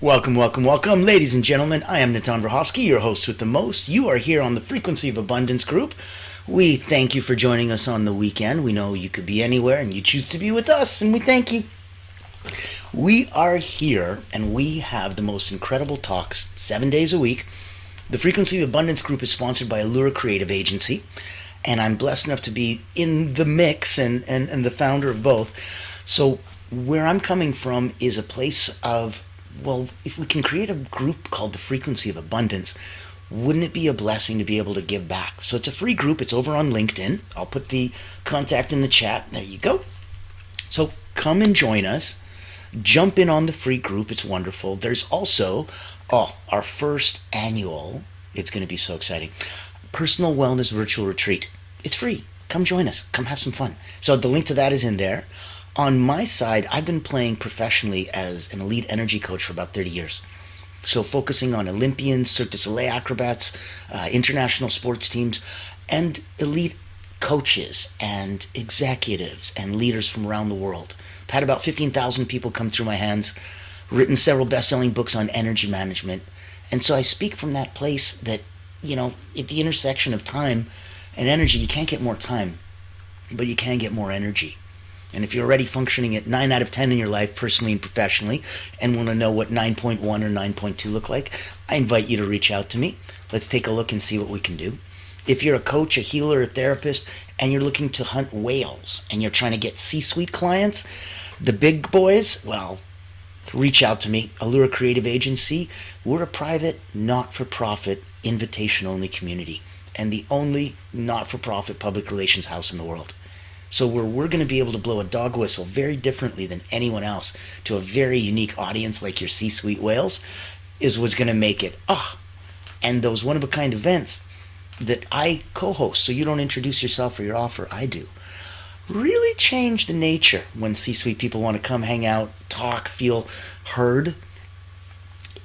Welcome, welcome, welcome, ladies and gentlemen. I am Natan Verhofsky, your host with the most. You are here on the Frequency of Abundance group. We thank you for joining us on the weekend. We know you could be anywhere and you choose to be with us, and we thank you. We are here and we have the most incredible talks 7 days a week. The Frequency of Abundance group is sponsored by Allure Creative Agency, and I'm blessed enough to be in the mix and the founder of both. So where I'm coming from is a place of, well, if we can create a group called the Frequency of Abundance, wouldn't it be a blessing to be able to give back? So it's a free group. It's over on LinkedIn. I'll put the contact in the chat. There you go. So come and join us. Jump in on the free group. It's wonderful. There's also, our first annual, it's going to be so exciting, personal wellness virtual retreat. It's free. Come join us. Come have some fun. So the link to that is in there. On my side, I've been playing professionally as an elite energy coach for about 30 years. So focusing on Olympians, Cirque du Soleil acrobats, international sports teams, and elite coaches and executives and leaders from around the world. I've had about 15,000 people come through my hands, written several best-selling books on energy management. And so I speak from that place that, at the intersection of time and energy, you can't get more time, but you can get more energy. And if you're already functioning at 9 out of 10 in your life, personally and professionally, and want to know what 9.1 or 9.2 look like, I invite you to reach out to me. Let's take a look and see what we can do. If you're a coach, a healer, a therapist, and you're looking to hunt whales, and you're trying to get C-suite clients, the big boys, well, reach out to me. Allure Creative Agency. We're a private, not-for-profit, invitation-only community, and the only not-for-profit public relations house in the world. So where we're going to be able to blow a dog whistle very differently than anyone else to a very unique audience like your C-suite whales is what's going to make it. And those one-of-a-kind events that I co-host, so you don't introduce yourself or your offer, I do, really change the nature when C-suite people want to come hang out, talk, feel heard.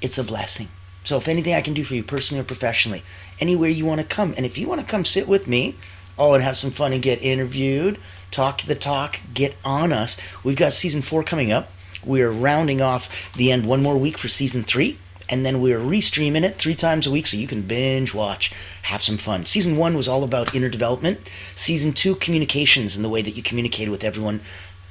It's a blessing. So if anything I can do for you personally or professionally, anywhere you want to come, and if you want to come sit with me, and have some fun and get interviewed, talk the talk, get on us. We've got season 4 coming up. We're rounding off the end one more week for season 3, and then we're restreaming it 3 times a week so you can binge watch, have some fun. Season 1 was all about inner development. Season 2, communications and the way that you communicate with everyone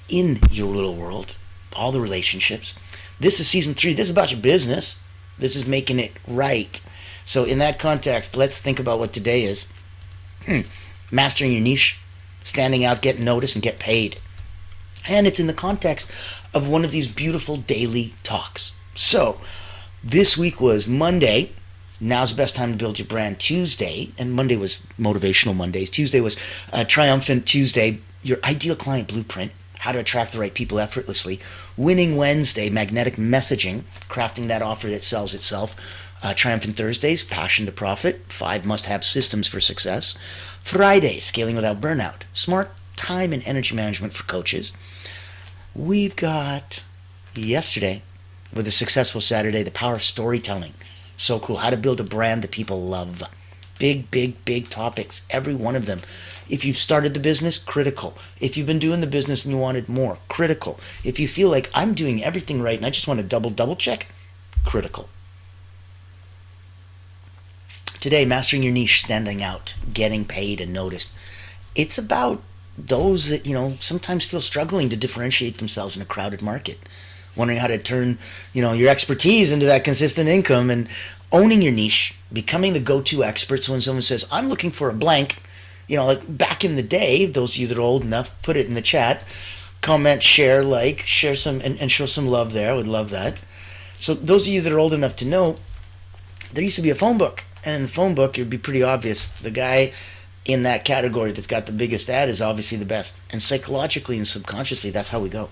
in your little world, all the relationships. This is season 3. This is about your business. This is making it right. So in that context, let's think about what today is. Mastering your niche, standing out, getting noticed, and get paid. And it's in the context of one of these beautiful daily talks. So, this week was Monday. Now's the best time to build your brand. Tuesday, and Monday was Motivational Mondays. Tuesday was Triumphant Tuesday, your ideal client blueprint, how to attract the right people effortlessly. Winning Wednesday, magnetic messaging, crafting that offer that sells itself. Triumphant Thursdays, passion to profit, 5 must-have systems for success. Friday, scaling without burnout, smart time and energy management for coaches. We've got yesterday, with a successful Saturday, the power of storytelling. So cool. How to build a brand that people love. Big, big, big topics, every one of them. If you've started the business, critical. If you've been doing the business and you wanted more, critical. If you feel like I'm doing everything right and I just want to double check, critical. Today, mastering your niche, standing out, getting paid and noticed. It's about those that, sometimes feel struggling to differentiate themselves in a crowded market. Wondering how to turn, your expertise into that consistent income and owning your niche, becoming the go-to expert. So when someone says, I'm looking for a blank, like back in the day, those of you that are old enough, put it in the chat, comment, share, share some, and show some love there. I would love that. So those of you that are old enough to know, there used to be a phone book. And in the phone book, it would be pretty obvious. The guy in that category that's got the biggest ad is obviously the best. And psychologically and subconsciously, that's how we go.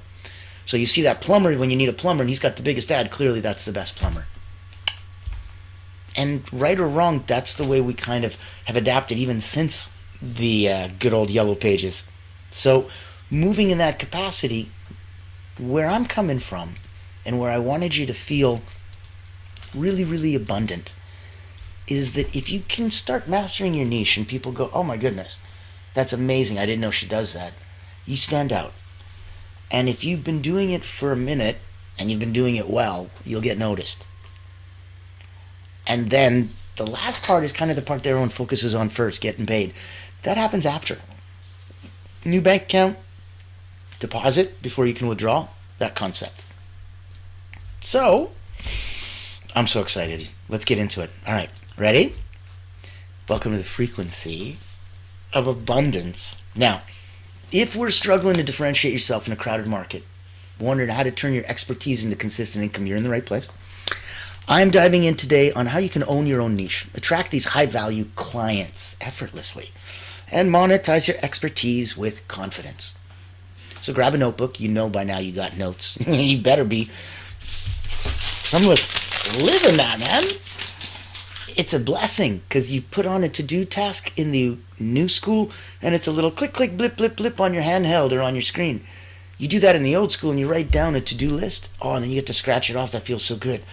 So you see that plumber when you need a plumber and he's got the biggest ad, clearly that's the best plumber. And right or wrong, that's the way we kind of have adapted even since the good old yellow pages. So moving in that capacity, where I'm coming from and where I wanted you to feel really, really abundant is that if you can start mastering your niche and people go, oh my goodness, that's amazing, I didn't know she does that, you stand out. And if you've been doing it for a minute and you've been doing it well, you'll get noticed. And then the last part is kind of the part that everyone focuses on first, getting paid. That happens after. New bank account, deposit before you can withdraw, that concept. So, I'm so excited. Let's get into it. All right, ready? Welcome to the frequency of abundance. Now, if we're struggling to differentiate yourself in a crowded market, wondering how to turn your expertise into consistent income, you're in the right place. I'm diving in today on how you can own your own niche, attract these high-value clients effortlessly, and monetize your expertise with confidence. So grab a notebook. You know by now you got notes. You better be. Some of us live in that, man. It's a blessing because you put on a to-do task in the new school and it's a little click, click, blip, blip, blip on your handheld or on your screen. You do that in the old school and you write down a to-do list. Oh, and then you get to scratch it off. That feels so good.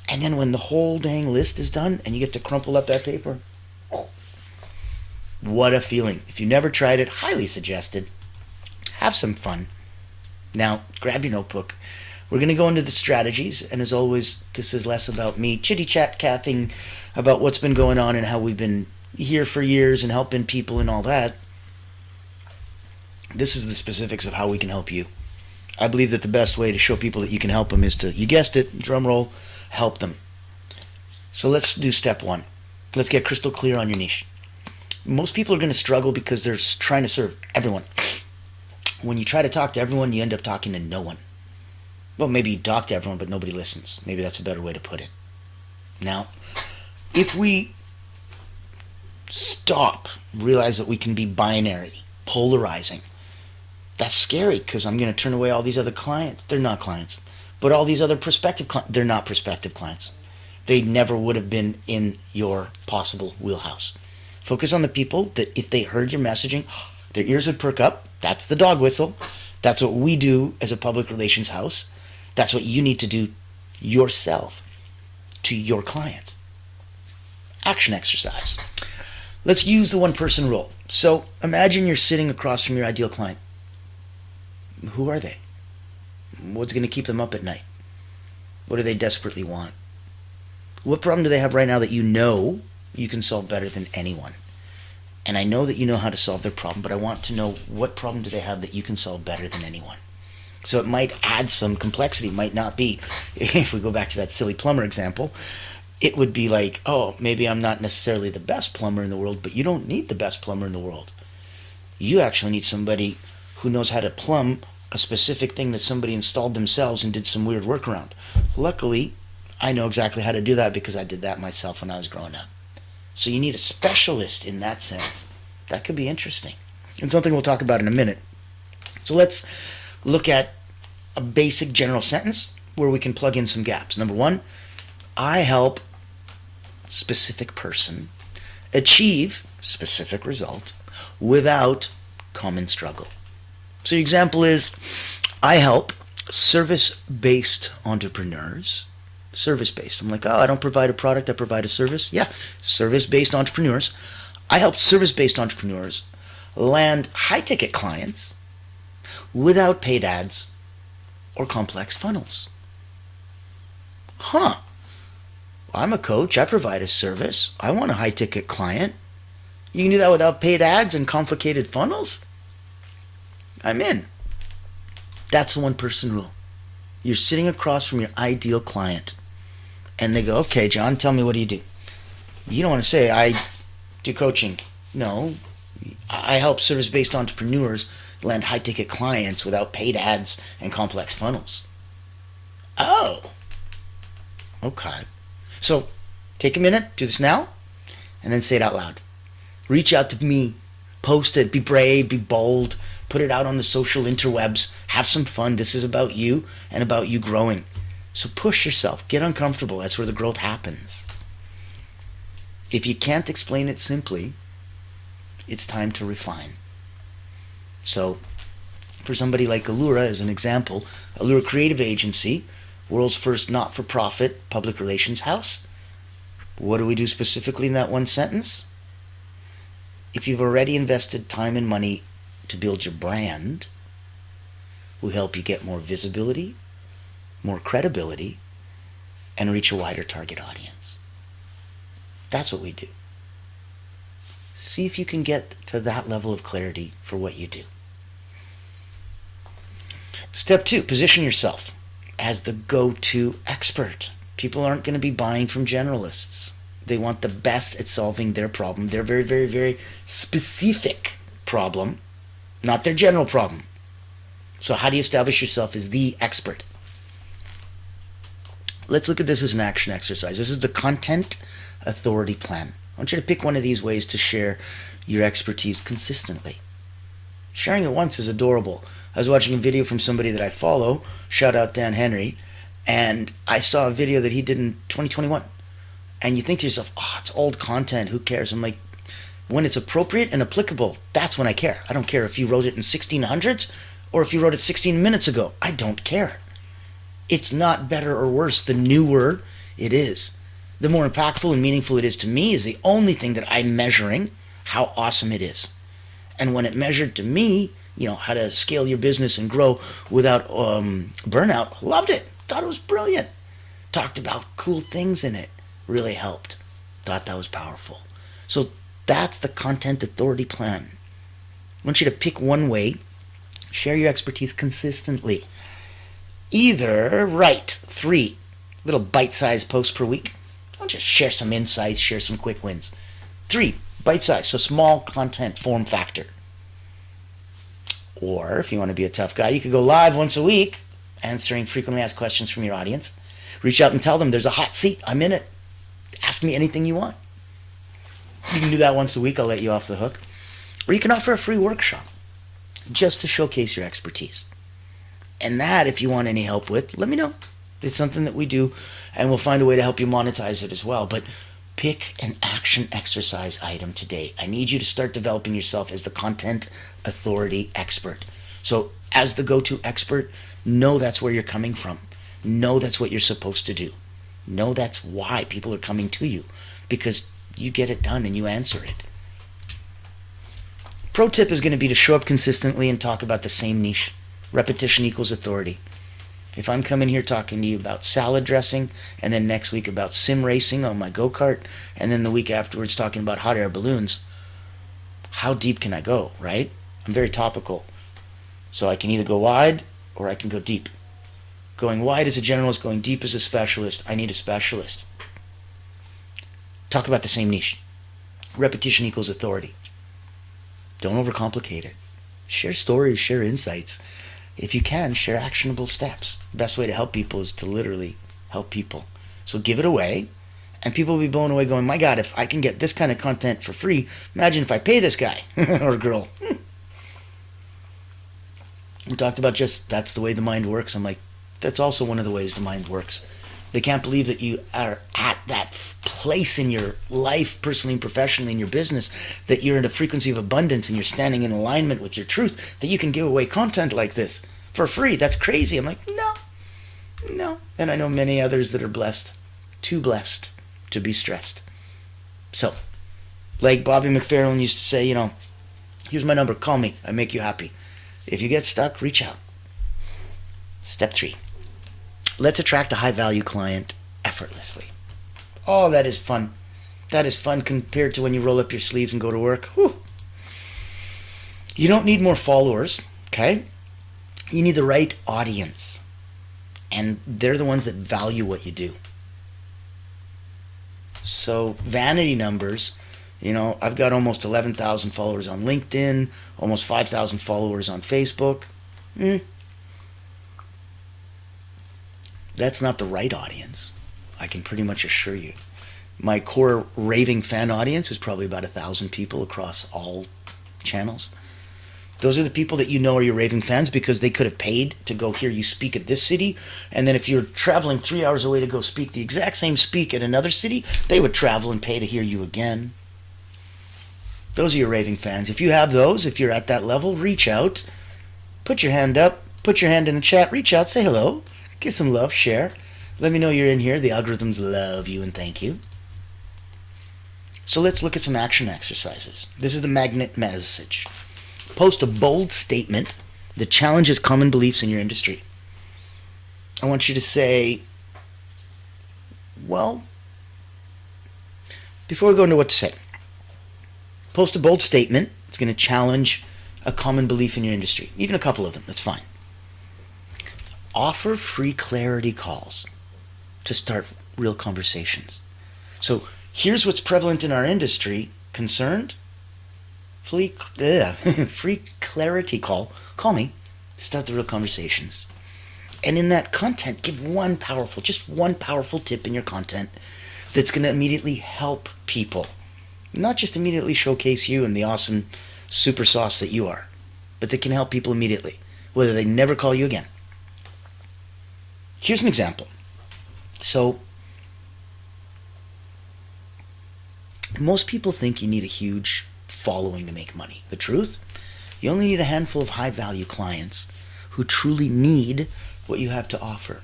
And then when the whole dang list is done and you get to crumple up that paper, oh, what a feeling. If you never tried it, highly suggested. Have some fun. Now, grab your notebook. We're going to go into the strategies, and as always, this is less about me chitty-chat-cathing about what's been going on and how we've been here for years and helping people and all that. This is the specifics of how we can help you. I believe that the best way to show people that you can help them is to, you guessed it, drum roll, help them. So let's do step one. Let's get crystal clear on your niche. Most people are going to struggle because they're trying to serve everyone. When you try to talk to everyone, you end up talking to no one. Well, maybe you talk to everyone, but nobody listens. Maybe that's a better way to put it. Now, if we stop, realize that we can be binary, polarizing, that's scary because I'm going to turn away all these other clients. They're not clients. But all these other prospective clients, they're not prospective clients. They never would have been in your possible wheelhouse. Focus on the people that if they heard your messaging, their ears would perk up. That's the dog whistle. That's what we do as a public relations house. That's what you need to do yourself to your client. Action exercise. Let's use the one-person rule. So imagine you're sitting across from your ideal client. Who are they? What's going to keep them up at night? What do they desperately want? What problem do they have right now that you know you can solve better than anyone? And I know that you know how to solve their problem, but I want to know what problem do they have that you can solve better than anyone. So it might add some complexity. It might not be, if we go back to that silly plumber example, it would be like, oh, maybe I'm not necessarily the best plumber in the world, but you don't need the best plumber in the world. You actually need somebody who knows how to plumb a specific thing that somebody installed themselves and did some weird workaround. Luckily, I know exactly how to do that because I did that myself when I was growing up. So you need a specialist in that sense. That could be interesting. And something we'll talk about in a minute. So let's look at a basic general sentence where we can plug in some gaps. Number one, I help specific person achieve specific result without common struggle. So the example is, I help service-based entrepreneurs. Service-based. I'm like, oh, I don't provide a product, I provide a service. Yeah, service-based entrepreneurs. I help service-based entrepreneurs land high-ticket clients without paid ads or complex funnels. Huh. I'm a coach. I provide a service. I want a high-ticket client. You can do that without paid ads and complicated funnels? I'm in. That's the one-person rule. You're sitting across from your ideal client, and they go, okay, John, tell me, what do you do? You don't want to say, I do coaching. No, I help service-based entrepreneurs land high-ticket clients without paid ads and complex funnels. Oh, okay. So take a minute, do this now, and then say it out loud. Reach out to me, post it, be brave, be bold, put it out on the social interwebs, have some fun. This is about you and about you growing. So push yourself, get uncomfortable. That's where the growth happens. If you can't explain it simply, it's time to refine. So for somebody like Allura, as an example, Allura Creative Agency, world's first not-for-profit public relations house. What do we do specifically in that one sentence? If you've already invested time and money to build your brand, we help you get more visibility, more credibility, and reach a wider target audience. That's what we do. See if you can get to that level of clarity for what you do. Step 2, position yourself as the go-to expert. People aren't going to be buying from generalists. They want the best at solving their problem, their very, very, very specific problem, not their general problem. So how do you establish yourself as the expert? Let's look at this as an action exercise. This is the Content Authority Plan. I want you to pick one of these ways to share your expertise consistently. Sharing it once is adorable. I was watching a video from somebody that I follow, shout out Dan Henry, and I saw a video that he did in 2021. And you think to yourself, oh, it's old content, who cares? I'm like, when it's appropriate and applicable, that's when I care. I don't care if you wrote it in 1600s or if you wrote it 16 minutes ago. I don't care. It's not better or worse. The newer it is, the more impactful and meaningful it is to me is the only thing that I'm measuring how awesome it is. And when it measured to me, how to scale your business and grow without burnout, loved it. Thought it was brilliant. Talked about cool things in it. Really helped. Thought that was powerful. So that's the Content Authority Plan. I want you to pick one way, share your expertise consistently. Either write 3 little bite-sized posts per week. Don't just share some insights, share some quick wins. 3, bite-sized, so small content form factor. Or if you want to be a tough guy, you could go live once a week, answering frequently asked questions from your audience. Reach out and tell them there's a hot seat. I'm in it. Ask me anything you want. You can do that once a week. I'll let you off the hook. Or you can offer a free workshop just to showcase your expertise. And that, if you want any help with, let me know. It's something that we do, and we'll find a way to help you monetize it as well. But pick an action exercise item today. I need you to start developing yourself as the Content Authority expert. So as the go-to expert, know that's where you're coming from. Know that's what you're supposed to do. Know that's why people are coming to you, because you get it done and you answer it. Pro tip is going to be to show up consistently and talk about the same niche. Repetition equals authority. If I'm coming here talking to you about salad dressing, and then next week about sim racing on my go-kart, and then the week afterwards talking about hot air balloons, how deep can I go, right? I'm very topical. So I can either go wide or I can go deep. Going wide as a generalist, going deep as a specialist. I need a specialist. Talk about the same niche. Repetition equals authority. Don't overcomplicate it. Share stories, share insights. If you can, share actionable steps. The best way to help people is to literally help people. So give it away, and people will be blown away going, my God, if I can get this kind of content for free, imagine if I pay this guy or girl. We talked about just that's the way the mind works. I'm like, that's also one of the ways the mind works. They can't believe that you are at that place in your life, personally and professionally, in your business, that you're in a frequency of abundance and you're standing in alignment with your truth, that you can give away content like this for free. That's crazy. I'm like, no. And I know many others that are blessed, too blessed to be stressed. So, like Bobby McFerrin used to say, here's my number, call me, I make you happy. If you get stuck, reach out. Step 3. Let's attract a high-value client effortlessly. Oh, that is fun. That is fun compared to when you roll up your sleeves and go to work. Whew. You don't need more followers, okay? You need the right audience. And they're the ones that value what you do. So vanity numbers, I've got almost 11,000 followers on LinkedIn, almost 5,000 followers on Facebook. That's not the right audience. I can pretty much assure you. My core raving fan audience is probably about 1,000 people across all channels. Those are the people that are your raving fans because they could have paid to go hear you speak at this city. And then if you're traveling 3 hours away to go speak the exact same speak at another city, they would travel and pay to hear you again. Those are your raving fans. If you have those, if you're at that level, reach out. Put your hand up. Put your hand in the chat. Reach out. Say hello. Give some love. Share. Let me know you're in here. The algorithms love you and thank you. So let's look at some action exercises. This is the magnet message. Post a bold statement that challenges common beliefs in your industry. I want you to say, well, before we go into what to say, post a bold statement. It's going to challenge a common belief in your industry, even a couple of them. That's fine. Offer free clarity calls to start real conversations. So here's what's prevalent in our industry. Concerned? Free clarity call. Call me. Start the real conversations. And in that content, give just one powerful tip in your content that's going to immediately help people. Not just immediately showcase you and the awesome super sauce that you are, but that can help people immediately, whether they never call you again. Here's an example. So, most people think you need a huge following to make money. The truth? You only need a handful of high-value clients who truly need what you have to offer.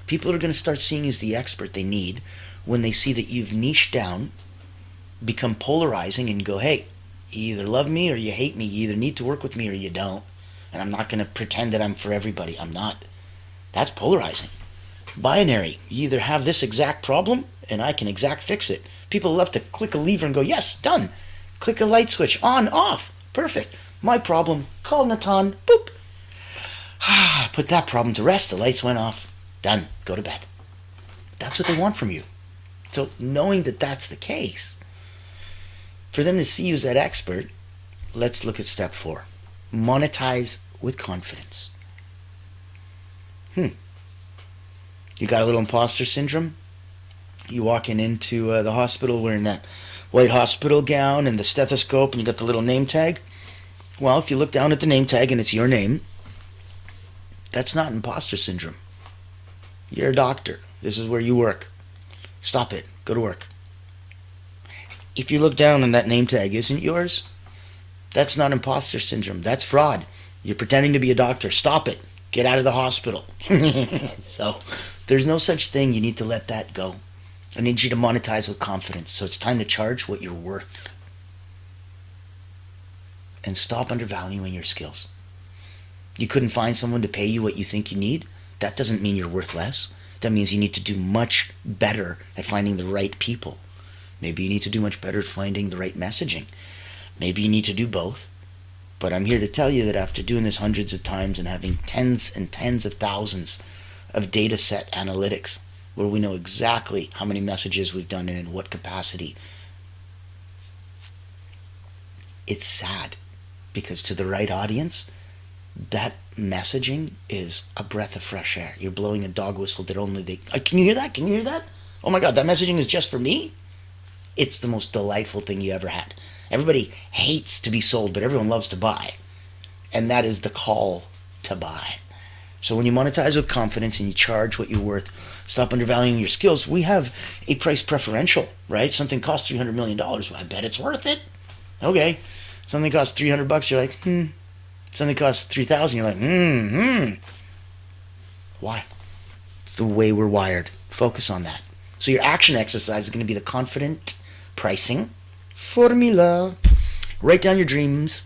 People are going to start seeing you as the expert they need when they see that you've niched down, become polarizing, and go, hey, you either love me or you hate me. You either need to work with me or you don't. And I'm not going to pretend that I'm for everybody. I'm not. That's polarizing. Binary. You either have this exact problem and I can exact fix it. People love to click a lever and go, yes, done. Click a light switch, on, off. Perfect. My problem, call Natan, boop. Put that problem to rest. The lights went off. Done. Go to bed. That's what they want from you. So knowing that that's the case, for them to see you as that expert, let's look at step 4. Monetize with confidence. You got a little imposter syndrome? You walking into the hospital wearing that white hospital gown and the stethoscope and you got the little name tag? Well, if you look down at the name tag and it's your name, that's not imposter syndrome. You're a doctor. This is where you work. Stop it. Go to work. If you look down and that name tag isn't yours, that's not imposter syndrome. That's fraud. You're pretending to be a doctor. Stop it. Get out of the hospital. So there's no such thing. You need to let that go. I need you to monetize with confidence. So it's time to charge what you're worth. And stop undervaluing your skills. You couldn't find someone to pay you what you think you need? That doesn't mean you're worth less. That means you need to do much better at finding the right people. Maybe you need to do much better at finding the right messaging. Maybe you need to do both. But I'm here to tell you that after doing this hundreds of times and having tens and tens of thousands of data set analytics, where we know exactly how many messages we've done and in what capacity, it's sad. Because to the right audience, that messaging is a breath of fresh air. You're blowing a dog whistle that only they... Can you hear that? Can you hear that? Oh my God, that messaging is just for me? It's the most delightful thing you ever had. Everybody hates to be sold, but everyone loves to buy. And that is the call to buy. So when you monetize with confidence and you charge what you're worth, stop undervaluing your skills. We have a price preferential, right? Something costs $300 million. Well, I bet it's worth it. Okay. Something costs $300, you're like, Something costs $3,000, you're like, Why? It's the way we're wired. Focus on that. So your action exercise is going to be the confident pricing formula. Write down your dreams,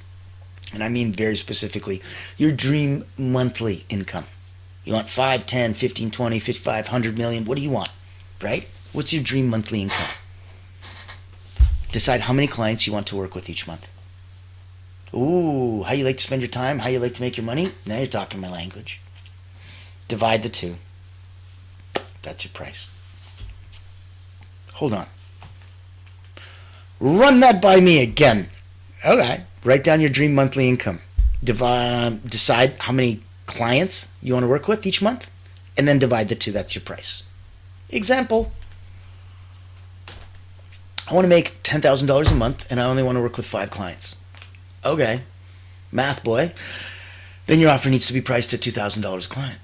and I mean very specifically, your dream monthly income. You want 5, 10, 15, 20, 55, 100 million. What do you want, right? What's your dream monthly income? Decide how many clients you want to work with each month. Ooh, how you like to spend your time, how you like to make your money. Now you're talking my language. Divide the two. That's your price. Hold on. Run that by me again. Okay. Write down your dream monthly income. Decide how many clients you want to work with each month, and then divide the two. That's your price. Example. I want to make $10,000 a month, and I only want to work with 5 clients. Okay. Math boy. Then your offer needs to be priced at $2,000 a client.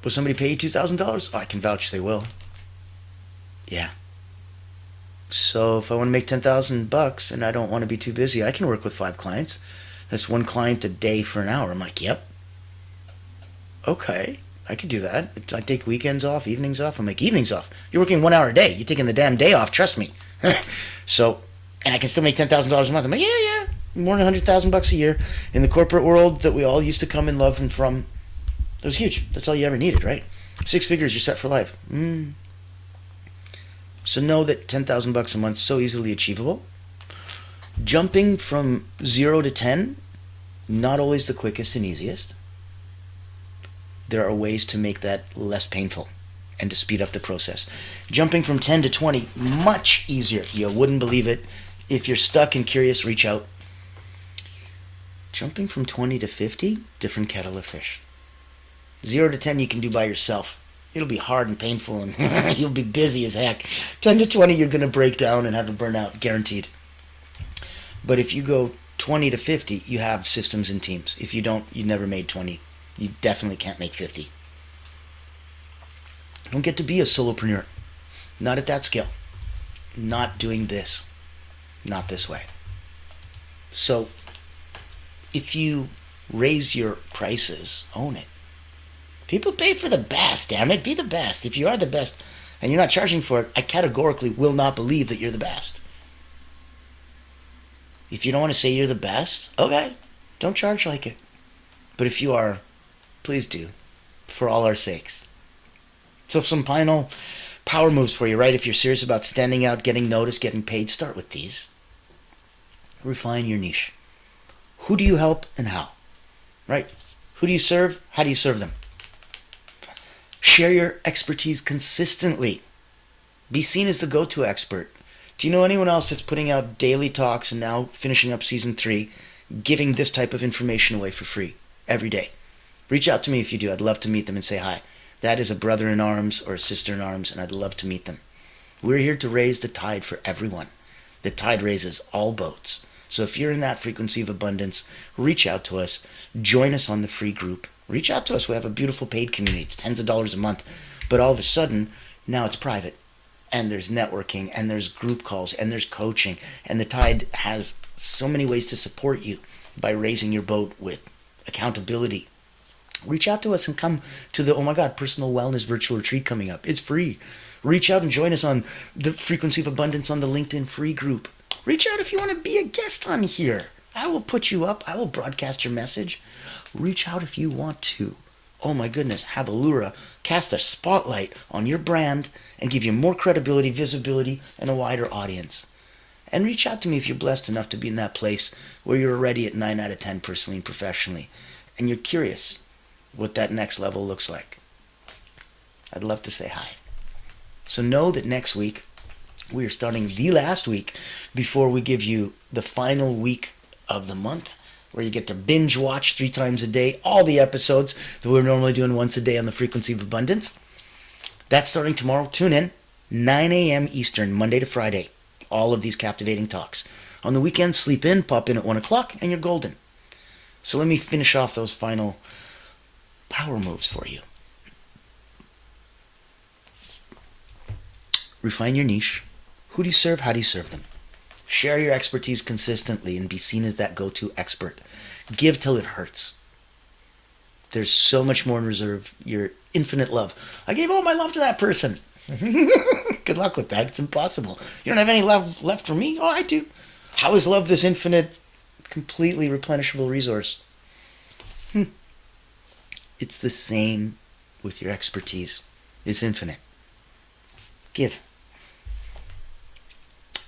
Will somebody pay you $2,000? Oh, I can vouch they will. Yeah. So if I want to make $10,000 and I don't want to be too busy, I can work with 5 clients. That's 1 client a day for an hour. I'm like, yep. Okay, I could do that. I take weekends off, evenings off. I'm like, evenings off? You're working 1 hour a day. You're taking the damn day off. Trust me. So, and I can still make $10,000 a month. I'm like, yeah. More than $100,000 a year in the corporate world that we all used to come and love and from. It was huge. That's all you ever needed, right? 6 figures, you're set for life. So know that $10,000 a month is so easily achievable. Jumping from 0 to 10, not always the quickest and easiest. There are ways to make that less painful and to speed up the process. Jumping from 10 to 20, much easier. You wouldn't believe it. If you're stuck and curious, reach out. Jumping from 20 to 50, different kettle of fish. 0 to 10 you can do by yourself. It'll be hard and painful and you'll be busy as heck. 10 to 20 you're going to break down and have a burnout, guaranteed. But if you go 20 to 50, you have systems and teams. If you don't, you never made 20. You definitely can't make 50. You don't get to be a solopreneur. Not at that scale. Not doing this. Not this way. So, if you raise your prices, own it. People pay for the best, damn it. Be the best. If you are the best and you're not charging for it, I categorically will not believe that you're the best. If you don't want to say you're the best, okay, don't charge like it. But if you are, please do, for all our sakes. So some final power moves for you, right? If you're serious about standing out, getting noticed, getting paid, start with these. Refine your niche. Who do you help and how? Right? Who do you serve? How do you serve them? Share your expertise consistently. Be seen as the go-to expert. Do you know anyone else that's putting out daily talks and now finishing up season 3, giving this type of information away for free every day? Reach out to me if you do. I'd love to meet them and say hi. That is a brother in arms or a sister in arms, and I'd love to meet them. We're here to raise the tide for everyone. The tide raises all boats. So if you're in that frequency of abundance, reach out to us. Join us on the free group. Reach out to us. We have a beautiful paid community. It's tens of dollars a month. But all of a sudden, now it's private. And there's networking, and there's group calls, and there's coaching. And the Tide has so many ways to support you by raising your boat with accountability. Reach out to us and come to the, oh my God, personal wellness virtual retreat coming up. It's free. Reach out and join us on the Frequency of Abundance on the LinkedIn free group. Reach out if you want to be a guest on here. I will put you up. I will broadcast your message. Reach out if you want to. Oh my goodness, have Allura cast a spotlight on your brand and give you more credibility, visibility, and a wider audience. And reach out to me if you're blessed enough to be in that place where you're already at 9 out of 10 personally and professionally, and you're curious what that next level looks like. I'd love to say hi. So know that next week, we are starting the last week before we give you the final week of the month, where you get to binge watch 3 times a day all the episodes that we're normally doing once a day on the Frequency of Abundance. That's starting tomorrow. Tune in, 9 a.m. Eastern, Monday to Friday. All of these captivating talks. On the weekends, sleep in, pop in at 1 o'clock, and you're golden. So let me finish off those final power moves for you. Refine your niche. Who do you serve? How do you serve them? Share your expertise consistently and be seen as that go-to expert. Give till it hurts. There's so much more in reserve. Your infinite love. I gave all my love to that person. Good luck with that. It's impossible. You don't have any love left for me? Oh, I do. How is love this infinite, completely replenishable resource? It's the same with your expertise. It's infinite. Give.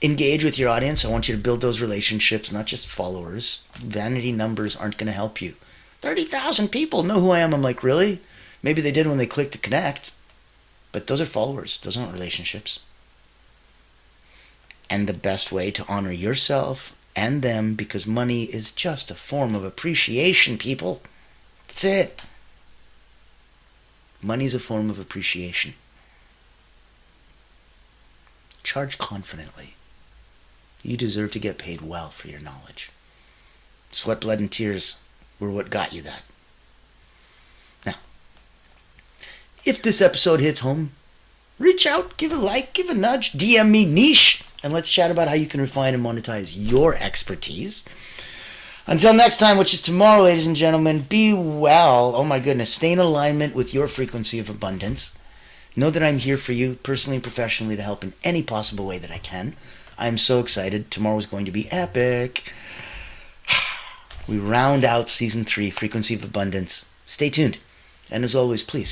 Engage with your audience. I want you to build those relationships, not just followers. Vanity numbers aren't going to help you. 30,000 people know who I am. I'm like, really? Maybe they did when they clicked to connect. But those are followers. Those aren't relationships. And the best way to honor yourself and them, because money is just a form of appreciation, people. That's it. Money is a form of appreciation. Charge confidently. You deserve to get paid well for your knowledge. Sweat, blood, and tears were what got you that. Now, if this episode hits home, reach out, give a like, give a nudge, DM me niche, and let's chat about how you can refine and monetize your expertise. Until next time, which is tomorrow, ladies and gentlemen, be well. Oh my goodness, stay in alignment with your frequency of abundance. Know that I'm here for you, personally and professionally, to help in any possible way that I can. I'm so excited. Tomorrow's going to be epic. We round out Season 3, Frequency of Abundance. Stay tuned. And as always, please